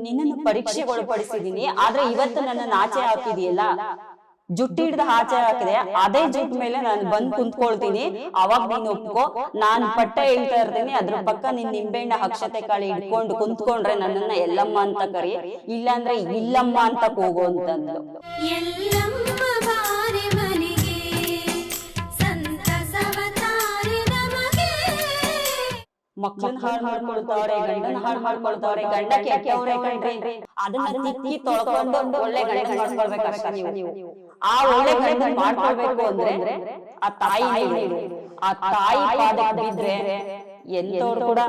ನಿನ್ನನ್ನು ಪರೀಕ್ಷೆಗೆ ಒಳಪಡಿಸಿದೀನಿ, ಆದ್ರೆ ಇವತ್ತು ನನ್ನ ಆಚೆ ಹಾಕಿದೆಯಲ್ಲ, ಜುಟ್ಟಿ ಹಿಡ್ದ ಆಚೆ ಹಾಕಿದೆ, ಅದೇ ಜುಟ್ ಮೇಲೆ ನಾನು ಬಂದ್ ಕುಂತ್ಕೊಳ್ತೀನಿ, ಅವಾಗ ನೀನ್ ಒಪ್ಕೋ. ನಾನ್ ಪಟ್ಟ ಹೇಳ್ತಾ ಇರ್ತೀನಿ, ಅದ್ರ ಪಕ್ಕ ನಿನ್ ನಿಂಬೆಹಣ್ಣ ಅಕ್ಷತೆ ಕಾಳಿ ಇಟ್ಕೊಂಡು ಕುಂತ್ಕೊಂಡ್ರೆ ನನ್ನನ್ನ ಎಲ್ಲಮ್ಮ ಅಂತ ಕರಿ, ಇಲ್ಲಾಂದ್ರೆ ಇಲ್ಲಮ್ಮ ಅಂತ ಹೋಗು ಅಂತಂದ್ಲು. ಮಕ್ಕಳನ್ನ ಹಾಳು ಮಾಡ್ಕೊಳ್ತಾವ್ರೆ, ಗಂಡನ ಹಾಳು ಮಾಡ್ಕೊಳ್ತಾವ್ರೆ, ಗಂಡ ಕೆಟ್ಟವ್ರೆ ಕಣ್ರಿ, ಅದನ್ನ ತಿಕ್ಕಿ ತೊಳ್ಕೊಂಡು ಒಳ್ಳೆ ಗಂಡ ಮಾಡ್ಕೊಳ್ಬೇಕಷ್ಟೇ ನೀವು. ಆ ಒಳ್ಳೆ ಗಂಡ ಮಾಡ್ಕೊಳ್ಬೇಕು ಅಂದ್ರೆ ಆ ತಾಯಿ ಆ ತಾಯಿ ಪಾದಕ್ಕೆ ಬಿದ್ರೆ ಎಂತವ್ರು ಕೂಡ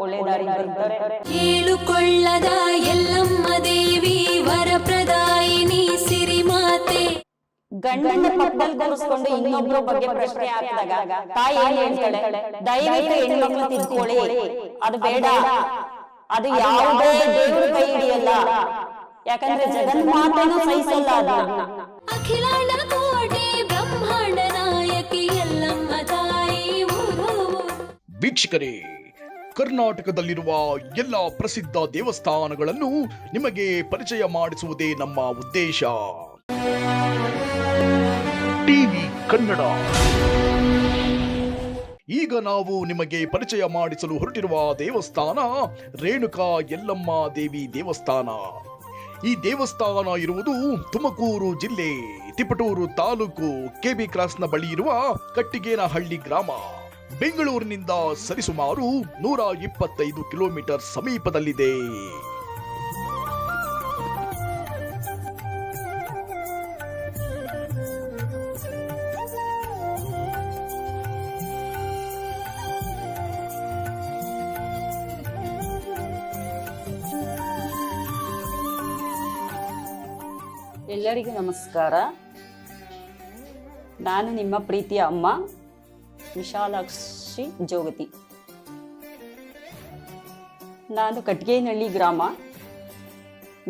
ಒಳ್ಳೆ ದಾರಿ ಬರ್ತಾರೆ. ಕೇಳುಕೊಳ್ಳದ ಎಲ್ಲಮ್ಮ ದೇವಿ ವರಪ್ರದಾಯಿನಿ ಸಿರಿಮಾತೆ. ಗಂಡನ ಪಕ್ಕದಲ್ಲಿ ಕೂರಿಸ್ಕೊಂಡು ಇನ್ನೊಬ್ರ ಬಗ್ಗೆ ಪ್ರಶ್ನೆ ಹಾಕಿದಾಗ ತಾಯಿ ಏನ್ ಹೇಳ್ತಾಳೆ, ದಯವಿಟ್ಟು ಹೆಣ್ಮಕ್ಳು ತಿಳ್ಕೊಳ್ಳಿ, ಅದು ಬೇಡ, ಅದು ಯಾವುದೇ ದೇವ್ರ ಕೈ ಹಿಡಿಯಲ್ಲ, ಯಾಕಂದ್ರೆ ಜಗನ್ಮಾತೆನೂ ಸಹಿಸಲ್ಲ ಅದನ್ನ. ಅಖಿಲಾಂಡ ಕೋಟಿ ಬ್ರಹ್ಮಾಂಡ ನಾಯಕಿ ಎಲ್ಲಮ್ಮ ತಾಯಿ. ವೀಕ್ಷಕರೇ, ಕರ್ನಾಟಕದಲ್ಲಿರುವ ಎಲ್ಲ ಪ್ರಸಿದ್ಧ ದೇವಸ್ಥಾನಗಳನ್ನು ನಿಮಗೆ ಪರಿಚಯ ಮಾಡಿಸುವುದೇ ನಮ್ಮ ಉದ್ದೇಶ. ಟಿವಿ ಕನ್ನಡ. ಈಗ ನಾವು ನಿಮಗೆ ಪರಿಚಯ ಮಾಡಿಸಲು ಹೊರಟಿರುವ ದೇವಸ್ಥಾನ ರೇಣುಕಾ ಯಲ್ಲಮ್ಮ ದೇವಿ ದೇವಸ್ಥಾನ. ಈ ದೇವಸ್ಥಾನ ಇರುವುದು ತುಮಕೂರು ಜಿಲ್ಲೆ ತಿಪಟೂರು ತಾಲೂಕು ಕೆಬಿ ಕ್ರಾಸ್ನ ಬಳಿ ಇರುವ ಕಟ್ಟಿಗೇನಹಳ್ಳಿ ಗ್ರಾಮ. ಬೆಂಗಳೂರಿನಿಂದ ಸರಿಸುಮಾರು 125 ಕಿಲೋಮೀಟರ್ ಸಮೀಪದಲ್ಲಿದೆ. ಎಲ್ಲರಿಗೂ ನಮಸ್ಕಾರ. ನಾನು ನಿಮ್ಮ ಪ್ರೀತಿಯ ಅಮ್ಮ ವಿಶಾಲಾಕ್ಷಿ ಜೋಗತಿ. ನಾನು ಕಟ್ಗೇನಹಳ್ಳಿ ಗ್ರಾಮ,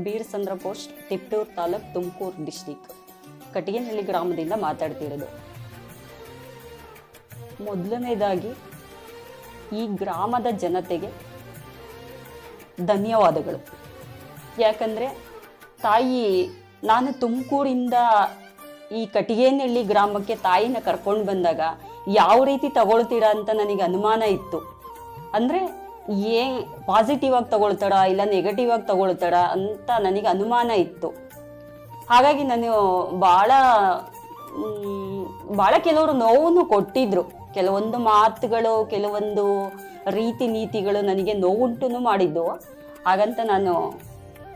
ಬೀರಸಂದ್ರ ಪೋಸ್ಟ್, ತಿಪಟೂರು ತಾಲೂಕು, ತುಮಕೂರು ಡಿಸ್ಟಿಕ್. ಕಟ್ಗೇನಹಳ್ಳಿ ಗ್ರಾಮದಿಂದ ಮಾತಾಡ್ತಿರೋದು. ಮೊದಲನೇದಾಗಿ ಈ ಗ್ರಾಮದ ಜನತೆಗೆ ಧನ್ಯವಾದಗಳು. ಯಾಕಂದರೆ ತಾಯಿ, ನಾನು ತುಮಕೂರಿಂದ ಈ ಕಟ್ಟಿಗೇನಹಳ್ಳಿ ಗ್ರಾಮಕ್ಕೆ ತಾಯಿನ ಕರ್ಕೊಂಡು ಬಂದಾಗ ಯಾವ ರೀತಿ ತಗೊಳ್ತೀರಾ ಅಂತ ನನಗೆ ಅನುಮಾನ ಇತ್ತು. ಅಂದರೆ ಪಾಸಿಟಿವ್ ಆಗಿ ತಗೊಳ್ತಾರ ಇಲ್ಲ ನೆಗೆಟಿವ್ ಆಗಿ ತಗೊಳ್ತಾರ ಅಂತ ನನಗೆ ಅನುಮಾನ ಇತ್ತು. ಹಾಗಾಗಿ ನಾನು ಭಾಳ ಕೆಲವರು ನೋವನ್ನು ಕೊಟ್ಟಿದ್ರು. ಕೆಲವೊಂದು ಮಾತುಗಳು, ಕೆಲವೊಂದು ರೀತಿ ನೀತಿಗಳು ನನಗೆ ನೋವುಂಟು ಮಾಡಿದ್ದು. ಹಾಗಂತ ನಾನು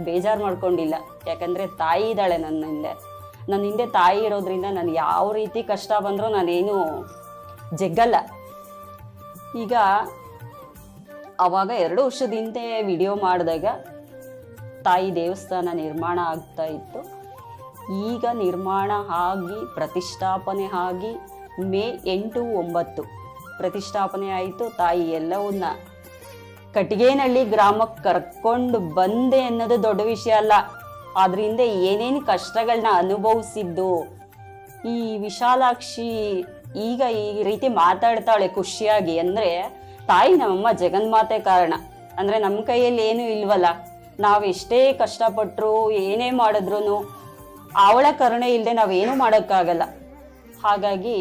ಬೇಜಾರು ಮಾಡ್ಕೊಂಡಿಲ್ಲ. ಯಾಕಂದರೆ ತಾಯಿ ಇದ್ದಾಳೆ ನನ್ನ ಹಿಂದೆ ತಾಯಿ ಇರೋದ್ರಿಂದ ನಾನು ಯಾವ ರೀತಿ ಕಷ್ಟ ಬಂದರೂ ನಾನೇನು ಜಗ್ಗಲ್ಲ. ಈಗ ಆವಾಗ 2 ವರ್ಷದ ಹಿಂದೆ ವಿಡಿಯೋ ಮಾಡಿದಾಗ ತಾಯಿ ದೇವಸ್ಥಾನ ನಿರ್ಮಾಣ ಆಗ್ತಾ ಇತ್ತು. ಈಗ ನಿರ್ಮಾಣ ಆಗಿ ಪ್ರತಿಷ್ಠಾಪನೆ ಆಗಿ ಮೇ 8, 9 ಪ್ರತಿಷ್ಠಾಪನೆ ಆಯಿತು. ತಾಯಿ ಎಲ್ಲವನ್ನ ಕಟ್ಟಿಗೇನಹಳ್ಳಿ ಗ್ರಾಮಕ್ಕೆ ಕರ್ಕೊಂಡು ಬಂದೆ ಅನ್ನೋದು ದೊಡ್ಡ ವಿಷಯ ಅಲ್ಲ. ಅದರಿಂದ ಏನೇನು ಕಷ್ಟಗಳನ್ನ ಅನುಭವಿಸಿದ್ದು ಈ ವಿಶಾಲಾಕ್ಷಿ ಈಗ ಈ ರೀತಿ ಮಾತಾಡ್ತಾಳೆ ಖುಷಿಯಾಗಿ. ಅಂದರೆ ತಾಯಿ ನಮ್ಮಮ್ಮ ಜಗನ್ಮಾತೆ ಕಾರಣ. ಅಂದರೆ ನಮ್ಮ ಕೈಯಲ್ಲಿ ಏನೂ ಇಲ್ವಲ್ಲ, ನಾವು ಎಷ್ಟೇ ಕಷ್ಟಪಟ್ಟರು ಏನೇ ಮಾಡಿದ್ರು ಅವಳ ಕರುಣೆ ಇಲ್ಲದೆ ನಾವೇನೂ ಮಾಡೋಕ್ಕಾಗಲ್ಲ. ಹಾಗಾಗಿ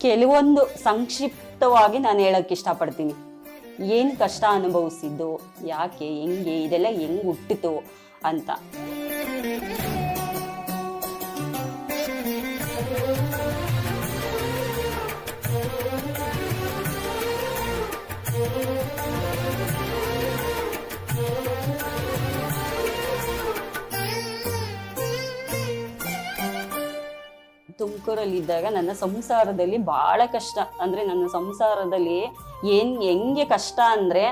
ಕೆಲವೊಂದು ಸಂಕ್ಷಿಪ್ತವಾಗಿ ನಾನು ಹೇಳೋಕ್ಕೆ ಇಷ್ಟಪಡ್ತೀನಿ. ಏನು ಕಷ್ಟ ಅನುಭವಿಸಿದ್ದು, ಯಾಕೆ, ಹೆಂಗೆ, ಇದೆಲ್ಲ ಹೆಂಗೆ ಹುಟ್ಟಿತು ಅಂತ. ತುಮಕೂರಲ್ಲಿದ್ದಾಗ ನನ್ನ ಸಂಸಾರದಲ್ಲಿ ಭಾಳ ಕಷ್ಟ. ಅಂದರೆ ನನ್ನ ಸಂಸಾರದಲ್ಲಿ ಹೆಂಗೆ ಕಷ್ಟ ಅಂದರೆ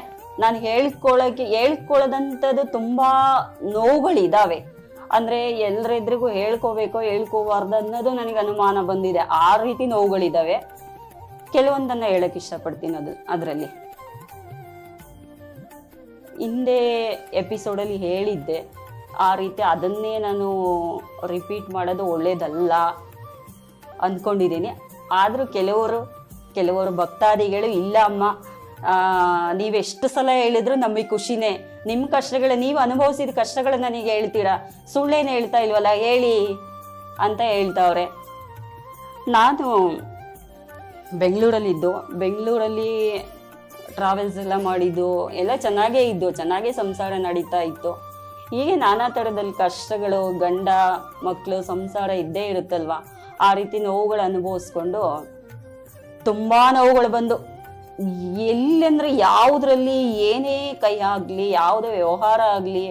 ನಾನು ಹೇಳ್ಕೊಳ್ಳೋದಂಥದ್ದು ತುಂಬ ನೋವುಗಳಿದ್ದಾವೆ. ಅಂದರೆ ಎಲ್ಲರೆದ್ರಿಗೂ ಹೇಳ್ಕೋಬೇಕೋ ಹೇಳ್ಕೋಬಾರ್ದು ಅನ್ನೋದು ನನಗೆ ಅನುಮಾನ ಬಂದಿದೆ. ಆ ರೀತಿ ನೋವುಗಳಿದ್ದಾವೆ. ಕೆಲವೊಂದನ್ನು ಹೇಳೋಕ್ಕೆ ಇಷ್ಟಪಡ್ತೀನಿ. ಅದರಲ್ಲಿ ಹಿಂದೆ ಎಪಿಸೋಡಲ್ಲಿ ಹೇಳಿದ್ದೆ ಆ ರೀತಿ. ಅದನ್ನೇ ನಾನು ರಿಪೀಟ್ ಮಾಡೋದು ಒಳ್ಳೇದಲ್ಲ ಅಂದ್ಕೊಂಡಿದ್ದೀನಿ. ಆದರೂ ಕೆಲವರು ಭಕ್ತಾದಿಗಳು ಇಲ್ಲ ಅಮ್ಮ, ನೀವೆಷ್ಟು ಸಲ ಹೇಳಿದ್ರು ನಮಗೆ ಖುಷಿನೇ. ನಿಮ್ಮ ಕಷ್ಟಗಳು, ನೀವು ಅನುಭವಿಸಿದ ಕಷ್ಟಗಳು ನನಗೆ ಹೇಳ್ತೀರಾ, ಸುಳ್ಳೇನು ಹೇಳ್ತಾ ಇಲ್ವಲ್ಲ, ಹೇಳಿ ಅಂತ ಹೇಳ್ತಾವ್ರೆ. ನಾನು ಬೆಂಗಳೂರಲ್ಲಿದ್ದು, ಬೆಂಗಳೂರಲ್ಲಿ ಟ್ರಾವೆಲ್ಸ್ ಎಲ್ಲ ಮಾಡಿದ್ದು ಎಲ್ಲ ಚೆನ್ನಾಗೇ ಇದ್ದು, ಚೆನ್ನಾಗೇ ಸಂಸಾರ ನಡೀತಾ ಇತ್ತು. ಹೀಗೆ ನಾನಾ ಥರದಲ್ಲಿ ಕಷ್ಟಗಳು, ಗಂಡ ಮಕ್ಕಳು ಸಂಸಾರ ಇದ್ದೇ ಇರುತ್ತಲ್ವ, ಆ ರೀತಿ ನೋವುಗಳು ಅನುಭವಿಸ್ಕೊಂಡು ತುಂಬ ನೋವುಗಳು ಬಂದು, ಎಲ್ಲೆಂದರೆ ಯಾವುದರಲ್ಲಿ ಏನೇ ಕೈ ಆಗಲಿ, ಯಾವುದೇ ವ್ಯವಹಾರ ಆಗಲಿ,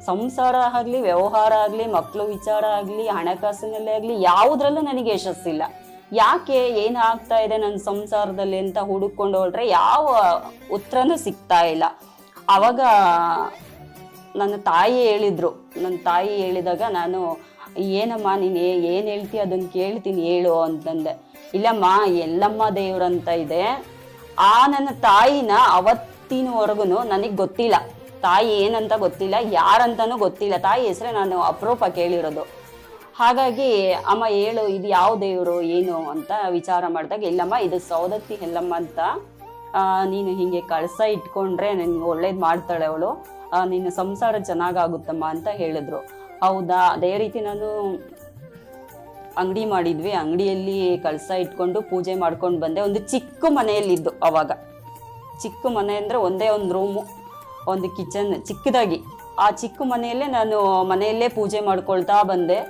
ಸಂಸಾರ ಆಗಲಿ, ವ್ಯವಹಾರ ಆಗಲಿ, ಮಕ್ಕಳು ವಿಚಾರ ಆಗಲಿ, ಹಣಕಾಸಿನಲ್ಲೇ ಆಗಲಿ, ಯಾವುದ್ರಲ್ಲೂ ನನಗೆ ಯಶಸ್ಸಿಲ್ಲ. ಯಾಕೆ, ಏನಾಗ್ತಾ ಇದೆ ನನ್ನ ಸಂಸಾರದಲ್ಲಿ ಅಂತ ಹುಡುಕೊಂಡು ಹೊರಟ್ರೆ ಯಾವ ಉತ್ತರನೂ ಸಿಗ್ತಾ ಇಲ್ಲ. ಆವಾಗ ನನ್ನ ತಾಯಿ ಹೇಳಿದ್ರು. ನನ್ನ ತಾಯಿ ಹೇಳಿದಾಗ ನಾನು, ಏನಮ್ಮ ನೀನು ಏನು ಹೇಳ್ತೀಯ ಅದನ್ನು ಕೇಳ್ತೀನಿ ಹೇಳು ಅಂತಂದೆ. ಇಲ್ಲಮ್ಮ, ಎಲ್ಲಮ್ಮ ದೇವ್ರಂತ ಇದೆ. ಆ ನನ್ನ ತಾಯಿನ ಅವತ್ತಿನವರೆಗೂ ನನಗೆ ಗೊತ್ತಿಲ್ಲ, ತಾಯಿ ಏನಂತ ಗೊತ್ತಿಲ್ಲ, ಯಾರಂತನೂ ಗೊತ್ತಿಲ್ಲ. ತಾಯಿ ಹೆಸರೇ ನಾನು ಅಪರೂಪ ಕೇಳಿರೋದು. ಹಾಗಾಗಿ ಅಮ್ಮ ಹೇಳು, ಇದು ಯಾವ ದೇವರು ಏನು ಅಂತ ವಿಚಾರ ಮಾಡಿದಾಗ, ಇಲ್ಲಮ್ಮ ಇದು ಸೌದತ್ತಿ ಎಲ್ಲಮ್ಮ ಅಂತ, ನೀನು ಹೀಗೆ ಕಳಸ ಇಟ್ಕೊಂಡ್ರೆ ನಿನ್ಗೆ ಒಳ್ಳೇದು ಮಾಡ್ತಾಳೆ ಅವಳು, ನಿನ್ನ ಸಂಸಾರ ಚೆನ್ನಾಗಾಗುತ್ತಮ್ಮ ಅಂತ ಹೇಳಿದ್ರು. ಹೌದಾ, ಅದೇ ರೀತಿ ನಾನು ಅಂಗಡಿ ಮಾಡಿದ್ವಿ, ಅಂಗಡಿಯಲ್ಲಿ ಕಳಸ ಇಟ್ಕೊಂಡು ಪೂಜೆ ಮಾಡ್ಕೊಂಡು ಬಂದೆ. ಒಂದು ಚಿಕ್ಕ ಮನೆಯಲ್ಲಿದ್ದು, ಅವಾಗ ಚಿಕ್ಕ ಮನೆ ಅಂದರೆ ಒಂದೇ ಒಂದು ರೂಮು, ಒಂದು ಕಿಚನ್ ಚಿಕ್ಕದಾಗಿ, ಆ ಚಿಕ್ಕ ಮನೆಯಲ್ಲೇ ನಾನು ಮನೆಯಲ್ಲೇ ಪೂಜೆ ಮಾಡ್ಕೊಳ್ತಾ ಬಂದೆ.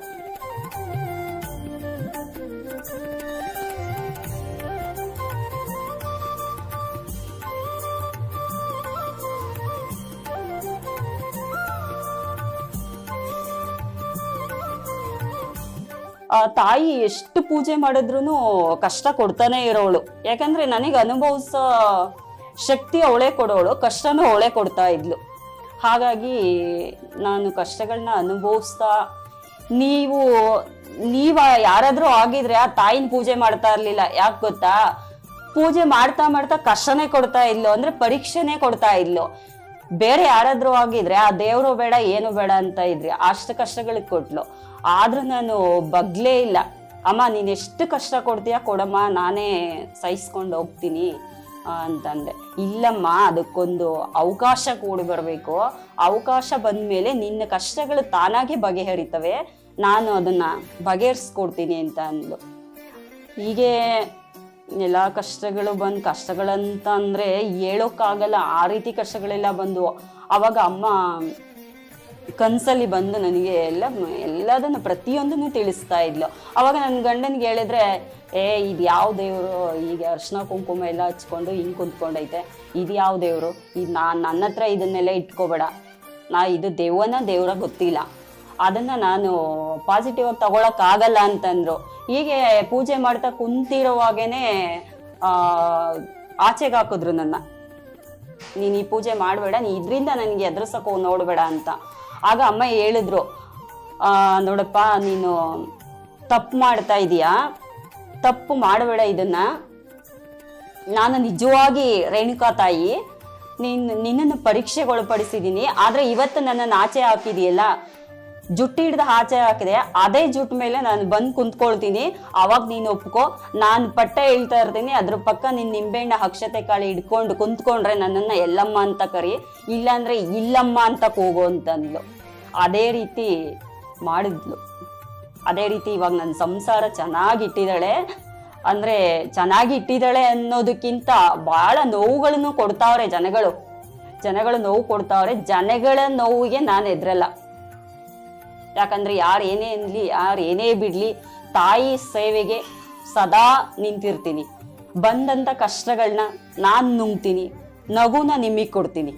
ಆ ತಾಯಿ ಎಷ್ಟು ಪೂಜೆ ಮಾಡಿದ್ರು ಕಷ್ಟ ಕೊಡ್ತಾನೆ ಇರೋಳು. ಯಾಕಂದ್ರೆ ನನಗೆ ಅನುಭವಿಸೋ ಶಕ್ತಿ ಅವಳೇ ಕೊಡೋಳು, ಕಷ್ಟನೂ ಅವಳೇ ಕೊಡ್ತಾ ಇದ್ಲು. ಹಾಗಾಗಿ ನಾನು ಕಷ್ಟಗಳನ್ನ ಅನುಭವಿಸ್ತಾ, ನೀವು ಯಾರಾದ್ರೂ ಆಗಿದ್ರೆ ಆ ತಾಯಿನ ಪೂಜೆ ಮಾಡ್ತಾ ಇರ್ಲಿಲ್ಲ. ಯಾಕೆ ಗೊತ್ತಾ, ಪೂಜೆ ಮಾಡ್ತಾ ಮಾಡ್ತಾ ಕಷ್ಟನೇ ಕೊಡ್ತಾ ಇದ್ಲು, ಅಂದ್ರೆ ಪರೀಕ್ಷೆನೇ ಕೊಡ್ತಾ ಇದ್ಲು. ಬೇರೆ ಯಾರಾದ್ರೂ ಆಗಿದ್ರೆ ಆ ದೇವರು ಬೇಡ ಏನು ಬೇಡ ಅಂತ ಇದ್ರಿ, ಅಷ್ಟು ಕಷ್ಟಗಳಿಗೆ ಕೊಟ್ಲು. ಆದ್ರೂ ನಾನು ಬಗ್ಲೇ ಇಲ್ಲ. ಅಮ್ಮ ನೀನು ಎಷ್ಟು ಕಷ್ಟ ಕೊಡ್ತೀಯ ಕೊಡಮ್ಮ, ನಾನೇ ಸಹಿಸ್ಕೊಂಡು ಹೋಗ್ತೀನಿ ಅಂತಂದೆ. ಇಲ್ಲಮ್ಮ, ಅದಕ್ಕೊಂದು ಅವಕಾಶ ಕೂಡಿ ಬರಬೇಕು, ಅವಕಾಶ ಬಂದ್ಮೇಲೆ ನಿನ್ನ ಕಷ್ಟಗಳು ತಾನಾಗೆ ಬಗೆಹರಿತವೆ, ನಾನು ಅದನ್ನ ಬಗೆಹರಿಸ್ಕೊಡ್ತೀನಿ ಅಂತ ಅಂದ್ಲು. ಹೀಗೆ ಎಲ್ಲ ಕಷ್ಟಗಳು ಬಂದು, ಕಷ್ಟಗಳಂತ ಅಂದರೆ ಹೇಳೋಕ್ಕಾಗಲ್ಲ, ಆ ರೀತಿ ಕಷ್ಟಗಳೆಲ್ಲ ಬಂದು. ಆವಾಗ ಅಮ್ಮ ಕನಸಲ್ಲಿ ಬಂದು ನನಗೆ ಎಲ್ಲದನ್ನು ಪ್ರತಿಯೊಂದನ್ನು ತಿಳಿಸ್ತಾ ಇದ್ಲು. ಅವಾಗ ನನ್ನ ಗಂಡನಿಗೆ ಹೇಳಿದ್ರೆ, ಇದು ಯಾವ ದೇವರು, ಈಗ ಅರ್ಶಿನ ಕುಂಕುಮ ಎಲ್ಲ ಹಚ್ಕೊಂಡು ಹಿಂಗೆ ಕುಂತ್ಕೊಂಡೈತೆ, ಇದು ಯಾವ ದೇವರು, ಇದು ನನ್ನ ಹತ್ರ ಇದನ್ನೆಲ್ಲ ಇಟ್ಕೋಬೇಡ, ಇದು ದೇವ್ರ ಗೊತ್ತಿಲ್ಲ, ಅದನ್ನು ನಾನು ಪಾಸಿಟಿವ್ ಆಗಿ ತಗೊಳಕ್ಕಾಗಲ್ಲ ಅಂತಂದ್ರು. ಹೀಗೆ ಪೂಜೆ ಮಾಡ್ತಾ ಕುಂತಿರೋವಾಗೇನೆ ಆಚೆಗೆ ಹಾಕಿದ್ರು ನನ್ನ, ನೀನು ಈ ಪೂಜೆ ಮಾಡಬೇಡ, ನೀ ಇದರಿಂದ ನನಗೆ ಎದುರಿಸೋಕೆ ನೋಡಬೇಡ ಅಂತ. ಆಗ ಅಮ್ಮ ಹೇಳಿದ್ರು, ನೋಡಪ್ಪ ನೀನು ತಪ್ಪು ಮಾಡ್ತಾ ಇದೀಯಾ, ತಪ್ಪು ಮಾಡಬೇಡ, ಇದನ್ನ ನಾನು ನಿಜವಾಗಿ ರೇಣುಕಾ ತಾಯಿ ನಿನ್ನನ್ನು ಪರೀಕ್ಷೆಗೆ ಒಳಪಡಿಸಿದ್ದೀನಿ. ಆದರೆ ಇವತ್ತು ನನ್ನನ್ನು ಆಚೆ ಹಾಕಿದೆಯಲ್ಲ, ಜುಟ್ಟು ಹಿಡ್ದು ಆಚೆ ಹಾಕಿದೆ, ಅದೇ ಜುಟ್ಟು ಮೇಲೆ ನಾನು ಬಂದು ಕುಂತ್ಕೊಳ್ತೀನಿ, ಅವಾಗ ನೀನು ಒಪ್ಕೋ. ನಾನು ಪಟ್ಟ ಹೇಳ್ತಾ ಇರ್ತೀನಿ, ಅದ್ರ ಪಕ್ಕ ನಿನ್ನ ನಿಂಬೆಹಣ್ಣ ಅಕ್ಷತೆ ಕಾಳಿ ಹಿಡ್ಕೊಂಡು ಕುಂತ್ಕೊಂಡ್ರೆ ನನ್ನನ್ನು ಎಲ್ಲಮ್ಮ ಅಂತ ಕರಿ, ಇಲ್ಲಾಂದ್ರೆ ಇಲ್ಲಮ್ಮ ಅಂತ ಕೂಗು ಅಂತಂದ್ಲು. ಅದೇ ರೀತಿ ಮಾಡಿದ್ಲು. ಅದೇ ರೀತಿ ಇವಾಗ ನನ್ನ ಸಂಸಾರ ಚೆನ್ನಾಗಿಟ್ಟಿದ್ದಾಳೆ. ಅಂದರೆ ಚೆನ್ನಾಗಿಟ್ಟಿದ್ದಾಳೆ ಅನ್ನೋದಕ್ಕಿಂತ ಭಾಳ ನೋವುಗಳನ್ನು ಕೊಡ್ತಾವ್ರೆ ಜನಗಳು ನೋವು ಕೊಡ್ತಾವ್ರೆ. ಜನಗಳ ನೋವಿಗೆ ನಾನು ಎದ್ರಲ್ಲ. ಯಾಕಂದ್ರೆ ಯಾರು ಏನೇ ಅನ್ಲಿ, ಯಾರು ಏನೇ ಬಿಡ್ಲಿ, ತಾಯಿ ಸೇವೆಗೆ ಸದಾ ನಿಂತಿರ್ತೀನಿ. ಬಂದಂಥ ಕಷ್ಟಗಳನ್ನ ನಾನು ನುಂಗ್ತೀನಿ, ನಗುನ ನಿಮಗೆ ಕೊಡ್ತೀನಿ.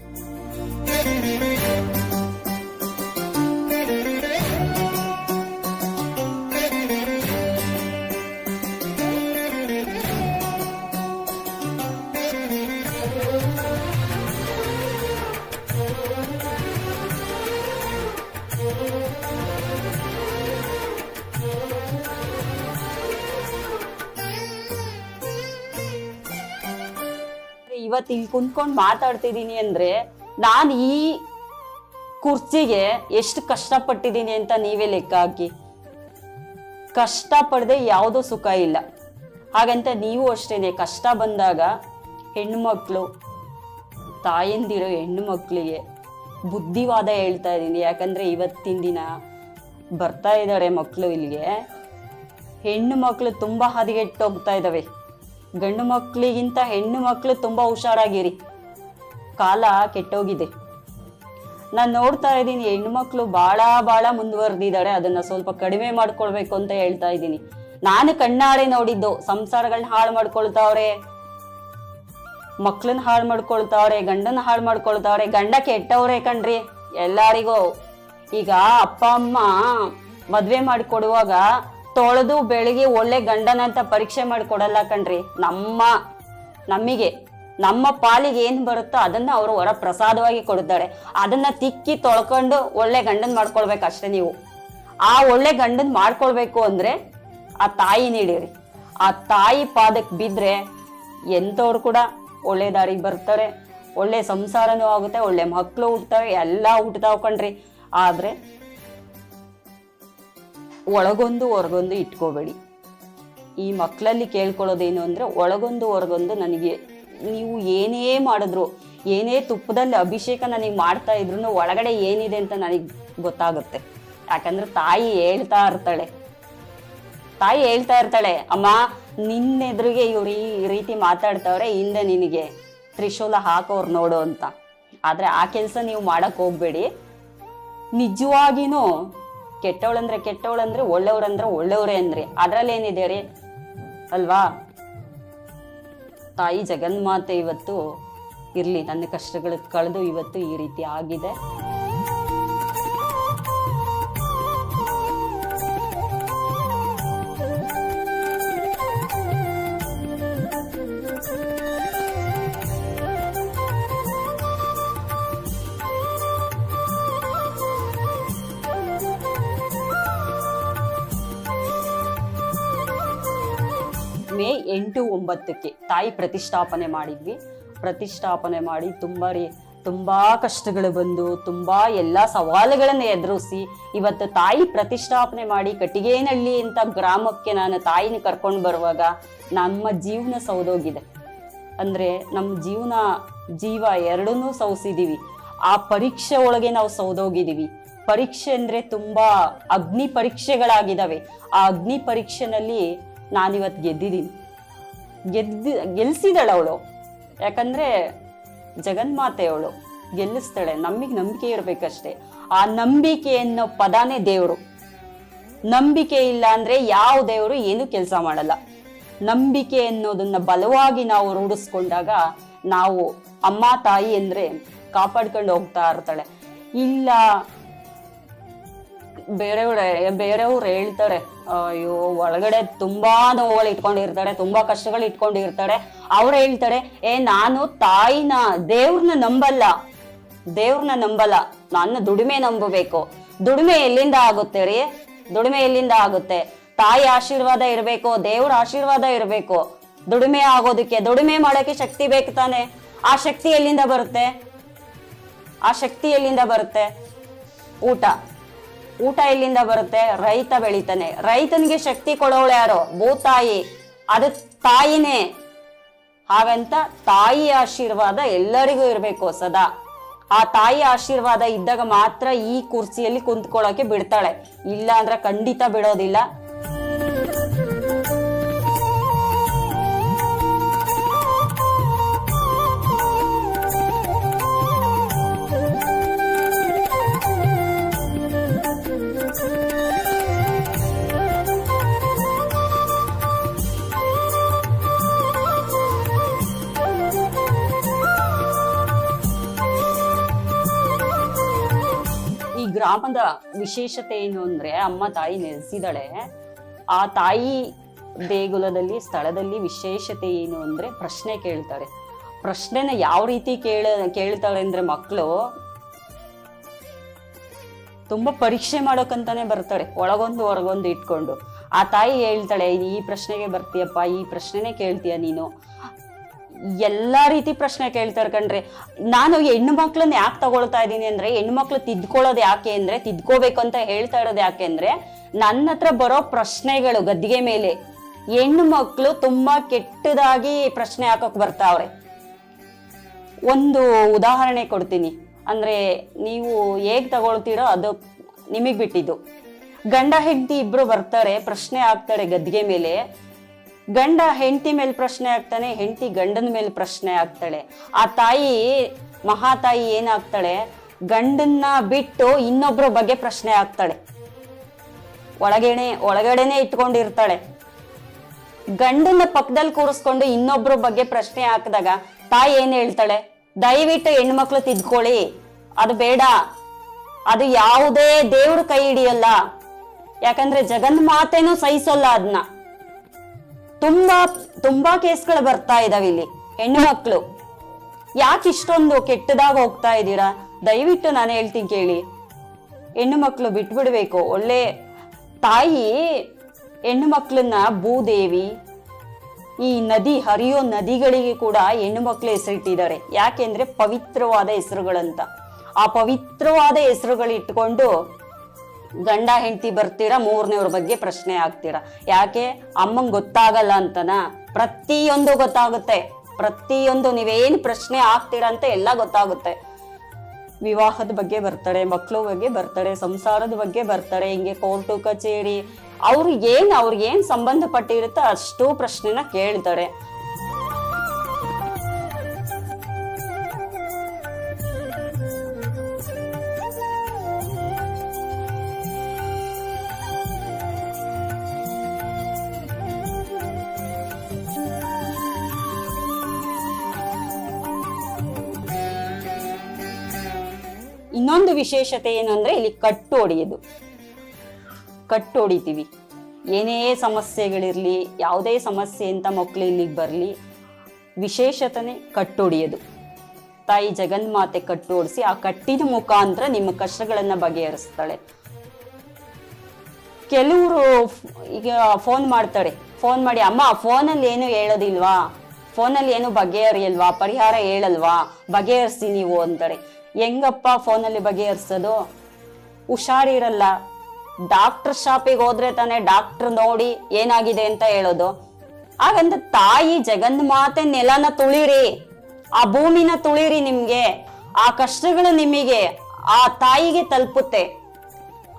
ಇವತ್ತು ಇಲ್ಲಿ ಕುಂತ್ಕೊಂಡು ಮಾತಾಡ್ತಿದ್ದೀನಿ ಅಂದ್ರೆ ನಾನು ಈ ಕುರ್ಚಿಗೆ ಎಷ್ಟು ಕಷ್ಟಪಟ್ಟಿದ್ದೀನಿ ಅಂತ ನೀವೇ ಲೆಕ್ಕ ಹಾಕಿ. ಕಷ್ಟಪಡದೆ ಯಾವುದೋ ಸುಖ ಇಲ್ಲ. ಹಾಗಂತ ನೀವು ಅಷ್ಟೇನೆ, ಕಷ್ಟ ಬಂದಾಗ ಹೆಣ್ಮಕ್ಳು ತಾಯಂದಿರೋ ಹೆಣ್ಣು ಮಕ್ಕಳಿಗೆ ಬುದ್ಧಿವಾದ ಹೇಳ್ತಾ ಇದ್ದೀನಿ. ಯಾಕಂದರೆ ಇವತ್ತಿನ ದಿನ ಬರ್ತಾ ಇದ್ದಾರೆ ಮಕ್ಕಳು ಇಲ್ಲಿಗೆ, ಹೆಣ್ಣು ಮಕ್ಕಳು ತುಂಬ ಹದಗೆಟ್ಟು ಹೋಗ್ತಾ ಇದ್ದಾವೆ. ಗಂಡು ಮಕ್ಕಳಿಗಿಂತ ಹೆಣ್ಣು ಮಕ್ಕಳು ತುಂಬ ಹುಷಾರಾಗಿರಿ, ಕಾಲ ಕೆಟ್ಟೋಗಿದೆ. ನಾನು ನೋಡ್ತಾ ಇದ್ದೀನಿ ಹೆಣ್ಣು ಮಕ್ಕಳು ಭಾಳ ಮುಂದುವರೆದಿದ್ದಾರೆ. ಅದನ್ನು ಸ್ವಲ್ಪ ಕಡಿಮೆ ಮಾಡ್ಕೊಳ್ಬೇಕು ಅಂತ ಹೇಳ್ತಾ ಇದ್ದೀನಿ. ನಾನು ಕಣ್ಣಾರೆ ನೋಡಿದ್ದು, ಸಂಸಾರಗಳನ್ನ ಹಾಳು ಮಾಡ್ಕೊಳ್ತಾವ್ರೆ, ಮಕ್ಳನ್ನ ಹಾಳು ಮಾಡ್ಕೊಳ್ತಾವ್ರೆ, ಗಂಡನ ಹಾಳು ಮಾಡ್ಕೊಳ್ತಾವ್ರೆ. ಗಂಡ ಕೆಟ್ಟವ್ರೆ ಕಣ್ರಿ ಎಲ್ಲರಿಗೂ. ಈಗ ಅಪ್ಪ ಅಮ್ಮ ಮದ್ವೆ ಮಾಡಿಕೊಡುವಾಗ ತೊಳೆದು ಬೆಳಿಗ್ಗೆ ಒಳ್ಳೆ ಗಂಡನಂತ ಪರೀಕ್ಷೆ ಮಾಡಿಕೊಡಲ್ಲ ಕಣ್ರಿ. ನಮಗೆ ನಮ್ಮ ಪಾಲಿಗೆ ಏನು ಬರುತ್ತೋ ಅದನ್ನ ಅವರು ಹೊರ ಪ್ರಸಾದವಾಗಿ ಕೊಡ್ತಾರೆ. ಅದನ್ನ ತಿಕ್ಕಿ ತೊಳ್ಕೊಂಡು ಒಳ್ಳೆ ಗಂಡನ್ ಮಾಡ್ಕೊಳ್ಬೇಕು ಅಷ್ಟೇ ನೀವು. ಆ ಒಳ್ಳೆ ಗಂಡನ್ ಮಾಡ್ಕೊಳ್ಬೇಕು ಅಂದ್ರೆ ಆ ತಾಯಿ ನೀಡಿರಿ. ಆ ತಾಯಿ ಪಾದಕ್ಕೆ ಬಿದ್ರೆ ಎಂಥವ್ರು ಕೂಡ ಒಳ್ಳೆ ದಾರಿಗೆ ಬರ್ತಾರೆ, ಒಳ್ಳೆ ಸಂಸಾರನೂ ಆಗುತ್ತೆ, ಒಳ್ಳೆ ಮಕ್ಕಳು ಹುಟ್ಟುತ್ತವೆ, ಎಲ್ಲ ಹುಟ್ಟುತ್ತಾವ್ ಕಣ್ರಿ. ಆದ್ರೆ ಒಳಗೊಂದು ಹೊರಗೊಂದು ಇಟ್ಕೋಬೇಡಿ. ಈ ಮಕ್ಕಳಲ್ಲಿ ಕೇಳ್ಕೊಳ್ಳೋದೇನು ಅಂದ್ರೆ ಒಳಗೊಂದು ಹೊರಗೊಂದು. ನನಗೆ ನೀವು ಏನೇ ಮಾಡಿದ್ರು, ಏನೇ ತುಪ್ಪದಲ್ಲಿ ಅಭಿಷೇಕ ನನಗೆ ಮಾಡ್ತಾ ಇದ್ರು ಒಳಗಡೆ ಏನಿದೆ ಅಂತ ನನಗೆ ಗೊತ್ತಾಗುತ್ತೆ. ಯಾಕಂದ್ರೆ ತಾಯಿ ಹೇಳ್ತಾ ಇರ್ತಾಳೆ, ಅಮ್ಮ ನಿನ್ನೆದುರಿಗೆ ಇವ್ರು ಈ ರೀತಿ ಮಾತಾಡ್ತಾವ್ರೆ, ಹಿಂದೆ ನಿನಗೆ ತ್ರಿಶೂಲ ಹಾಕೋರು ನೋಡು ಅಂತ. ಆದ್ರೆ ಆ ಕೆಲಸ ನೀವು ಮಾಡಕ್ ಹೋಗ್ಬೇಡಿ. ನಿಜವಾಗಿನೂ ಕೆಟ್ಟವಳಂದ್ರೆ ಒಳ್ಳೆಯವ್ರಂದ್ರೆ ಒಳ್ಳೆಯವರೇ ಅಂದ್ರಿ ಅದ್ರಲ್ಲೇನಿದೆ ರೀ ಅಲ್ವಾ? ತಾಯಿ ಜಗನ್ಮಾತೆ ಇವತ್ತು ಇರ್ಲಿ, ನನ್ನ ಕಷ್ಟಗಳು ಕಳೆದು ಇವತ್ತು ಈ ರೀತಿ ಆಗಿದೆ. ಮೇ 8, 9 ತಾಯಿ ಪ್ರತಿಷ್ಠಾಪನೆ ಮಾಡಿದ್ವಿ. ಪ್ರತಿಷ್ಠಾಪನೆ ಮಾಡಿ ತುಂಬಾ ಕಷ್ಟಗಳು ಬಂದು, ತುಂಬಾ ಎಲ್ಲ ಸವಾಲುಗಳನ್ನು ಎದುರಿಸಿ ಇವತ್ತು ತಾಯಿ ಪ್ರತಿಷ್ಠಾಪನೆ ಮಾಡಿ ಕಟ್ಟಿಗೇನಹಳ್ಳಿ ಅಂತ ಗ್ರಾಮಕ್ಕೆ ನಾನು ತಾಯಿನ ಕರ್ಕೊಂಡು ಬರುವಾಗ ನಮ್ಮ ಜೀವನ ಸೌದೋಗಿದೆ. ಅಂದ್ರೆ ನಮ್ಮ ಜೀವ ಎರಡನ್ನೂ ಸೌಸಿದೀವಿ. ಆ ಪರೀಕ್ಷೆ ಒಳಗೆ ನಾವು ಸೌದೋಗಿದೀವಿ. ಪರೀಕ್ಷೆ ಅಂದ್ರೆ ತುಂಬಾ ಅಗ್ನಿ ಪರೀಕ್ಷೆಗಳಾಗಿದ್ದಾವೆ. ಆ ಅಗ್ನಿ ಪರೀಕ್ಷೆನಲ್ಲಿ ನಾನಿವತ್ತು ಗೆದ್ದಿದ್ದೀನಿ. ಗೆಲ್ಸಿದಾಳೆ ಅವಳು. ಯಾಕಂದ್ರೆ ಜಗನ್ಮಾತೆ ಅವಳು ಗೆಲ್ಲಿಸ್ತಾಳೆ. ನಮಗೆ ನಂಬಿಕೆ ಇರ್ಬೇಕಷ್ಟೇ. ಆ ನಂಬಿಕೆ ಅನ್ನೋ ಪದಾನೇ ದೇವರು. ನಂಬಿಕೆ ಇಲ್ಲ ಅಂದ್ರೆ ಯಾವ ದೇವರು ಏನು ಕೆಲಸ ಮಾಡಲ್ಲ. ನಂಬಿಕೆ ಅನ್ನೋದನ್ನ ಬಲವಾಗಿ ನಾವು ರೂಢಿಸ್ಕೊಂಡಾಗ ನಾವು ಅಮ್ಮ ತಾಯಿ ಅಂದ್ರೆ ಕಾಪಾಡ್ಕೊಂಡು ಹೋಗ್ತಾ ಇರ್ತಾಳೆ. ಇಲ್ಲ ಬೇರೆಯವ್ರು ಹೇಳ್ತಾರೆ, ಅಯ್ಯೋ ಒಳಗಡೆ ತುಂಬಾ ನೋವುಗಳು ಇಟ್ಕೊಂಡಿರ್ತಾರೆ, ತುಂಬಾ ಕಷ್ಟಗಳು ಇಟ್ಕೊಂಡಿರ್ತಾರೆ. ಅವ್ರು ಹೇಳ್ತಾರೆ, ನಾನು ತಾಯಿನ ದೇವ್ರನ್ನ ನಂಬಲ್ಲ, ನನ್ನ ದುಡಿಮೆ ನಂಬಬೇಕು. ದುಡಿಮೆ ಎಲ್ಲಿಂದ ಆಗುತ್ತೆ ರೀ? ದುಡಿಮೆ ಎಲ್ಲಿಂದ ಆಗುತ್ತೆ? ತಾಯಿ ಆಶೀರ್ವಾದ ಇರ್ಬೇಕು, ದೇವ್ರ ಆಶೀರ್ವಾದ ಇರ್ಬೇಕು. ದುಡಿಮೆ ಆಗೋದಕ್ಕೆ, ದುಡಿಮೆ ಮಾಡೋಕೆ ಶಕ್ತಿ ಬೇಕು ತಾನೆ. ಆ ಶಕ್ತಿ ಎಲ್ಲಿಂದ ಬರುತ್ತೆ? ಊಟ ಎಲ್ಲಿಂದ ಬರುತ್ತೆ? ರೈತ ಬೆಳಿತಾನೆ. ರೈತನಿಗೆ ಶಕ್ತಿ ಕೊಡೋಳು ಯಾರು? ಭೂತಾಯಿ. ಅದು ತಾಯಿನೇ. ಹಾಗಂತ ತಾಯಿ ಆಶೀರ್ವಾದ ಎಲ್ಲರಿಗೂ ಇರಬೇಕು ಸದಾ. ಆ ತಾಯಿ ಆಶೀರ್ವಾದ ಇದ್ದಾಗ ಮಾತ್ರ ಈ ಕುರ್ಚಿಯಲ್ಲಿ ಕುಂತ್ಕೊಳ್ಳೋಕೆ ಬಿಡ್ತಾಳೆ. ಇಲ್ಲ ಅಂದ್ರೆ ಖಂಡಿತ ಬಿಡೋದಿಲ್ಲ. ಗ್ರಾಮದ ವಿಶೇಷತೆ ಏನು ಅಂದ್ರೆ ಅಮ್ಮ ತಾಯಿ ನೆಲೆಸಿದಾಳೆ. ಆ ತಾಯಿ ದೇಗುಲದಲ್ಲಿ ಸ್ಥಳದಲ್ಲಿ ವಿಶೇಷತೆ ಏನು ಅಂದ್ರೆ ಪ್ರಶ್ನೆ ಕೇಳ್ತಾರೆ. ಪ್ರಶ್ನೆನ ಯಾವ ರೀತಿ ಕೇಳ್ತಾರೆ ಅಂದ್ರೆ ಮಕ್ಕಳು ತುಂಬಾ ಪರೀಕ್ಷೆ ಮಾಡೋಕಂತಾನೆ ಬರ್ತಾರೆ, ಒಳಗೊಂದು ಹೊರಗೊಂದು ಇಟ್ಕೊಂಡು. ಆ ತಾಯಿ ಹೇಳ್ತಾಳೆ, ಈ ಪ್ರಶ್ನೆಗೆ ಬರ್ತೀಯಪ್ಪ, ಈ ಪ್ರಶ್ನೆನೇ ಕೇಳ್ತೀಯ ನೀನು. ಎಲ್ಲಾ ರೀತಿ ಪ್ರಶ್ನೆ ಕೇಳ್ತಾರೆ ಕಣ್ರಿ. ನಾನು ಹೆಣ್ಣು ಮಕ್ಳನ್ನ ಯಾಕೆ ತಗೊಳ್ತಾ ಇದ್ದೀನಿ ಅಂದ್ರೆ, ಹೆಣ್ಣು ಮಕ್ಳು ತಿದ್ಕೊಳ್ಳೋದು ಯಾಕೆ ಅಂದ್ರೆ, ತಿದ್ಕೋಬೇಕು ಅಂತ ಹೇಳ್ತಾ ಇರೋದು ಯಾಕೆ ಅಂದ್ರೆ, ನನ್ನ ಹತ್ರ ಬರೋ ಪ್ರಶ್ನೆಗಳು ಗದ್ದಿಗೆ ಮೇಲೆ ಹೆಣ್ಣು ಮಕ್ಳು ತುಂಬಾ ಕೆಟ್ಟದಾಗಿ ಪ್ರಶ್ನೆ ಹಾಕಕ್ ಬರ್ತಾವ್ರೆ. ಒಂದು ಉದಾಹರಣೆ ಕೊಡ್ತೀನಿ. ಅಂದರೆ ನೀವು ಹೇಗೆ ತಗೊಳ್ತೀರೋ ಅದು ನಿಮಗೆ ಬಿಟ್ಟಿದ್ದು. ಗಂಡ ಹೆಂಡತಿ ಇಬ್ರು ಬರ್ತಾರೆ, ಪ್ರಶ್ನೆ ಆಗ್ತಾರೆ ಗದ್ದಿಗೆ ಮೇಲೆ. ಗಂಡ ಹೆಂಡತಿ ಮೇಲೆ ಪ್ರಶ್ನೆ ಆಗ್ತಾನೆ, ಹೆಂಡತಿ ಗಂಡನ ಮೇಲೆ ಪ್ರಶ್ನೆ ಆಗ್ತಾಳೆ. ಆ ತಾಯಿ ಮಹಾತಾಯಿ ಏನಾಗ್ತಾಳೆ, ಗಂಡನ್ನ ಬಿಟ್ಟು ಇನ್ನೊಬ್ಬರ ಬಗ್ಗೆ ಪ್ರಶ್ನೆ ಆಗ್ತಾಳೆ. ಒಳಗಡೆನೆ ಇಟ್ಕೊಂಡಿರ್ತಾಳೆ. ಗಂಡನ ಪಕ್ಕದಲ್ಲಿ ಕೂರಿಸ್ಕೊಂಡು ಇನ್ನೊಬ್ಬರ ಬಗ್ಗೆ ಪ್ರಶ್ನೆ ಹಾಕಿದಾಗ ತಾಯಿ ಏನ್ ಹೇಳ್ತಾಳೆ, ದಯವಿಟ್ಟು ಹೆಣ್ಮಕ್ಳು ತಿದ್ಕೊಳ್ಳಿ, ಅದು ಬೇಡ, ಅದು ಯಾವುದೇ ದೇವ್ರ ಕೈ ಹಿಡಿಯಲ್ಲ, ಯಾಕಂದ್ರೆ ಜಗನ್ಮಾತೆನೂ ಸಹಿಸಲ್ಲ ಅದನ್ನ. ತುಂಬಾ ಕೇಸ್ಗಳು ಬರ್ತಾ ಇದಾವೆ ಇಲ್ಲಿ. ಹೆಣ್ಣು ಮಕ್ಕಳು ಯಾಕೆ ಇಷ್ಟೊಂದು ಕೆಟ್ಟದಾಗ ಹೋಗ್ತಾ ಇದ್ದೀರಾ? ದಯವಿಟ್ಟು ನಾನು ಹೇಳ್ತೀನಿ ಕೇಳಿ, ಹೆಣ್ಣು ಮಕ್ಕಳು ಬಿಟ್ಬಿಡ್ಬೇಕು. ಒಳ್ಳೆ ತಾಯಿ ಹೆಣ್ಣು ಮಕ್ಕಳನ್ನ ಭೂದೇವಿ, ಈ ನದಿ ಹರಿಯೋ ನದಿಗಳಿಗೆ ಕೂಡ ಹೆಣ್ಣು ಮಕ್ಕಳು ಹೆಸರಿಟ್ಟಿದ್ದಾರೆ. ಯಾಕೆಂದ್ರೆ ಪವಿತ್ರವಾದ ಹೆಸರುಗಳಂತ. ಆ ಪವಿತ್ರವಾದ ಹೆಸರುಗಳು ಇಟ್ಕೊಂಡು ಗಂಡ ಹೆಂಡತಿ ಬರ್ತೀರಾ, ಮೂರನೇವ್ರ ಬಗ್ಗೆ ಪ್ರಶ್ನೆ ಆಗ್ತೀರಾ. ಯಾಕೆ? ಅಮ್ಮಂಗೆ ಗೊತ್ತಾಗಲ್ಲ ಅಂತನಾ? ಪ್ರತಿಯೊಂದು ಗೊತ್ತಾಗುತ್ತೆ. ಪ್ರತಿಯೊಂದು ನೀವೇನು ಪ್ರಶ್ನೆ ಆಗ್ತೀರಾ ಅಂತ ಎಲ್ಲ ಗೊತ್ತಾಗುತ್ತೆ. ವಿವಾಹದ ಬಗ್ಗೆ ಬರ್ತಾರೆ, ಮಕ್ಕಳ ಬಗ್ಗೆ ಬರ್ತಾರೆ, ಸಂಸಾರದ ಬಗ್ಗೆ ಬರ್ತಾರೆ, ಹಿಂಗೆ ಕೋರ್ಟು ಕಚೇರಿ, ಅವ್ರಿಗೇನ್ ಸಂಬಂಧಪಟ್ಟಿರುತ್ತೋ ಅಷ್ಟು ಪ್ರಶ್ನೆನ ಕೇಳ್ತಾರೆ. ಇನ್ನೊಂದು ವಿಶೇಷತೆ ಏನಂದ್ರೆ ಇಲ್ಲಿ ಕಟ್ಟು ಹೊಡೆಯೋದು. ಕಟ್ಟು ಹೊಡಿತೀವಿ. ಏನೇ ಸಮಸ್ಯೆಗಳಿರ್ಲಿ, ಯಾವುದೇ ಸಮಸ್ಯೆ ಅಂತ ಮಕ್ಕಳು ಇಲ್ಲಿಗೆ ಬರಲಿ, ವಿಶೇಷತೆನೆ ಕಟ್ಟು ಹೊಡೆಯೋದು. ತಾಯಿ ಜಗನ್ಮಾತೆ ಕಟ್ಟು ಹೊಡಿಸಿ ಆ ಕಟ್ಟಿದ ಮುಖಾಂತರ ನಿಮ್ಮ ಕಷ್ಟಗಳನ್ನ ಬಗೆಹರಿಸ್ತಾಳೆ. ಕೆಲವರು ಈಗ ಫೋನ್ ಮಾಡ್ತಾರೆ, ಫೋನ್ ಮಾಡಿ ಅಮ್ಮ ಫೋನಲ್ಲಿ ಏನು ಹೇಳೋದಿಲ್ವಾ, ಫೋನಲ್ಲಿ ಏನು ಬಗೆಹರಿಯಲ್ವಾ, ಪರಿಹಾರ ಹೇಳಲ್ವಾ, ಬಗೆಹರಿಸಿ ನೀವು ಅಂತಾರೆ. ಹೆಂಗಪ್ಪ ಫೋನಲ್ಲಿ ಬಗೆಹರಿಸೋದು? ಹುಷಾರಿರಲ್ಲ. ಡಾಕ್ಟರ್ ಶಾಪಿಗೆ ಹೋದ್ರೆ ತಾನೇ ಡಾಕ್ಟರ್ ನೋಡಿ ಏನಾಗಿದೆ ಅಂತ ಹೇಳೋದು. ಹಾಗಂತ ತಾಯಿ ಜಗನ್ಮಾತೆ ನೆಲನ ತುಳಿರಿ, ಆ ಭೂಮಿನ ತುಳಿರಿ. ನಿಮ್ಗೆ ಆ ಕಷ್ಟಗಳು ನಿಮಗೆ ಆ ತಾಯಿಗೆ ತಲುಪುತ್ತೆ.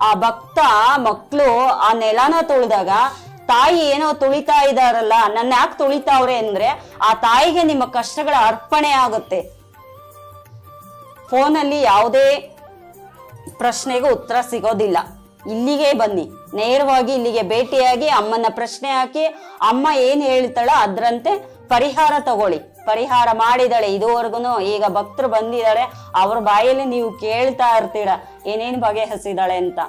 ಆ ಭಕ್ತ ಮಕ್ಕಳು ಆ ನೆಲನ ತುಳಿದಾಗ ತಾಯಿ ಏನೋ ತುಳಿತಾ ಇದಾರಲ್ಲ, ನನ್ನ ಯಾಕೆ ತುಳಿತಾವ್ರೆ ಅಂದ್ರೆ ಆ ತಾಯಿಗೆ ನಿಮ್ಮ ಕಷ್ಟಗಳ ಅರ್ಪಣೆ ಆಗುತ್ತೆ. ಫೋನಲ್ಲಿ ಯಾವುದೇ ಪ್ರಶ್ನೆಗೂ ಉತ್ತರ ಸಿಗೋದಿಲ್ಲ. ಇಲ್ಲಿಗೆ ಬನ್ನಿ, ನೇರವಾಗಿ ಇಲ್ಲಿಗೆ ಭೇಟಿಯಾಗಿ ಅಮ್ಮನ ಪ್ರಶ್ನೆ ಹಾಕಿ ಅಮ್ಮ ಏನ್ ಹೇಳ್ತಾಳ ಅದರಂತೆ ಪರಿಹಾರ ತಗೊಳ್ಳಿ. ಪರಿಹಾರ ಮಾಡಿದಾಳೆ ಇದುವರೆಗೂ. ಈಗ ಭಕ್ತರು ಬಂದಿದ್ದಾಳೆ, ಅವ್ರ ಬಾಯಲ್ಲಿ ನೀವು ಕೇಳ್ತಾ ಇರ್ತೀರ ಏನೇನು ಬಗೆಹರಿಸಿದಾಳೆ ಅಂತ.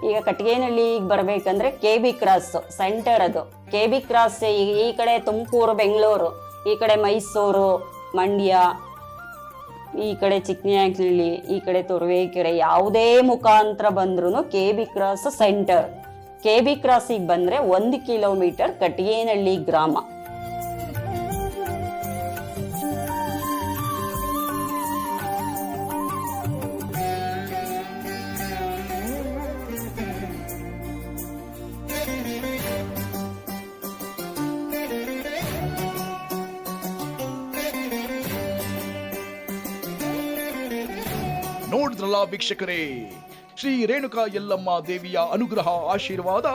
ಈಗ ಕಟ್ಗೇನಹಳ್ಳಿಗೆ ಬರ್ಬೇಕಂದ್ರೆ KB ಕ್ರಾಸ್ ಸೆಂಟರ್, ಅದು KB ಕ್ರಾಸ್. ಈ ಕಡೆ ತುಮಕೂರು, ಬೆಂಗಳೂರು, ಈ ಕಡೆ ಮೈಸೂರು, ಮಂಡ್ಯ, ಈ ಕಡೆ ಚಿಕ್ಕನಾಯಕನಹಳ್ಳಿ, ಈ ಕಡೆ ತುರುವೇಕೆರೆ, ಯಾವುದೇ ಮುಖಾಂತರ ಬಂದ್ರೂ KB ಕ್ರಾಸ್ ಸೆಂಟರ್. KB ಕ್ರಾಸಿಗೆ ಬಂದ್ರೆ 1 ಕಿಲೋಮೀಟರ್ ಕಟ್ಗೇನಹಳ್ಳಿ ಗ್ರಾಮ. ನೋಡಿದ್ರಲ್ಲ ವೀಕ್ಷಕರೇ, ಶ್ರೀ ರೇಣುಕಾ ಯಲ್ಲಮ್ಮ ದೇವಿಯ ಅನುಗ್ರಹ ಆಶೀರ್ವಾದ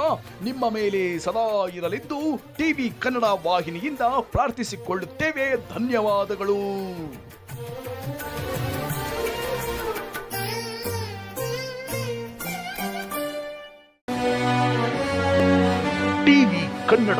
ನಿಮ್ಮ ಮೇಲೆ ಸದಾ ಇರಲೆಂದು ಟಿವಿ ಕನ್ನಡ ವಾಹಿನಿಯಿಂದ ಪ್ರಾರ್ಥಿಸಿಕೊಳ್ಳುತ್ತೇವೆ. ಧನ್ಯವಾದಗಳು. ಟಿವಿ ಕನ್ನಡ.